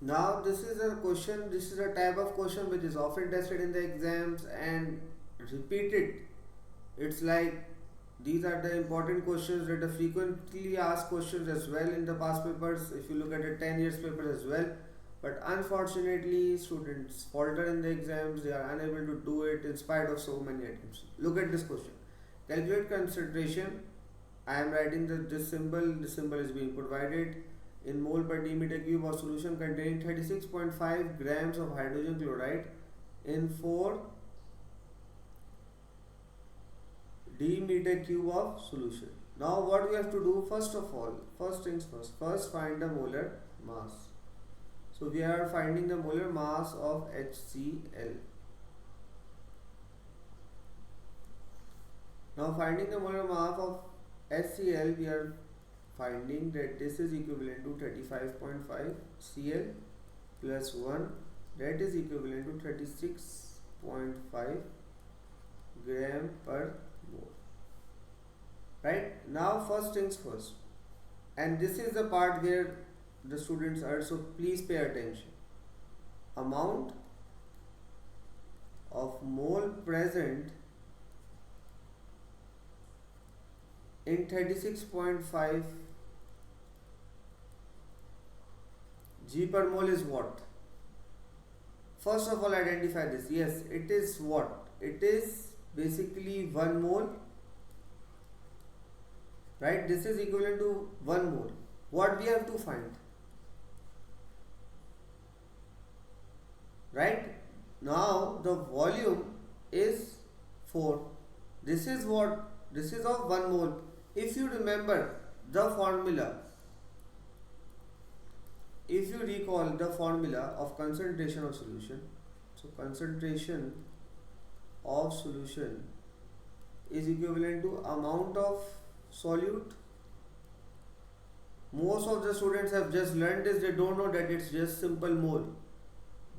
Now this is a question, this is a type of question which is often tested in the exams and repeated. It's like these are the important questions that are frequently asked questions as well in the past papers, if you look at the 10 years papers as well. But unfortunately students falter in the exams, they are unable to do it in spite of so many attempts. Look at this question. Calculate concentration. I am writing this symbol is being provided in mole per d-meter cube of solution containing 36.5 grams of hydrogen chloride in 4 d-meter cube of solution. Now what we have to do, first of all, first things first find the molar mass. So we are finding the molar mass of HCl. Now finding the molar mass of HCl, we are finding that this is equivalent to 35.5 Cl plus 1, that is equivalent to 36.5 gram per mole. Right? Now first things first, and this is the part where the students are, so please pay attention. Amount of mole present in 36.5 G per mole is what? First of all, identify this. Yes, it is what? It is basically 1 mole. Right? This is equivalent to 1 mole. What we have to find? Right? Now the volume is 4. This is what? This is of 1 mole. If you remember the formula, if you recall the formula of concentration of solution, so concentration of solution is equivalent to amount of solute. Most of the students have just learned this, they don't know that it's just simple mole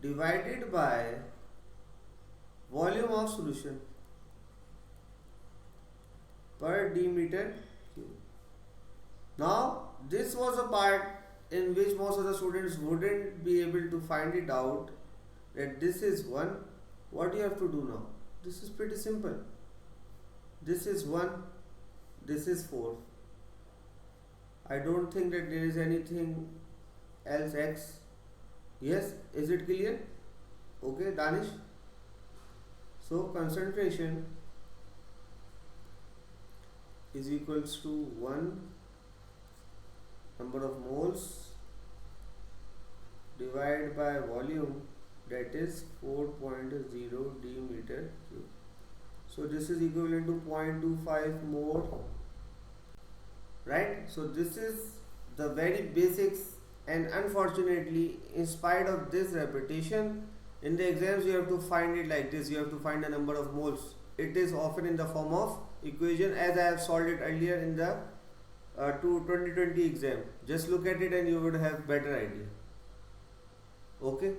divided by volume of solution per d-meter cube. Now this was a part in which most of the students wouldn't be able to find it out, that this is 1. What do you have to do now? This is pretty simple. This is 1, this is 4. I don't think that there is anything else x. Yes, is it clear? Okay, Danish. So concentration is equals to 1 number of moles divided by volume, that is 4.0 d-meter cube. So this is equivalent to 0.25 more. Right? So this is the very basics, and unfortunately in spite of this repetition, in the exams you have to find it like this. You have to find the number of moles. It is often in the form of equation, as I have solved it earlier in the 2020 exam. Just look at it and you would have better idea. Okay.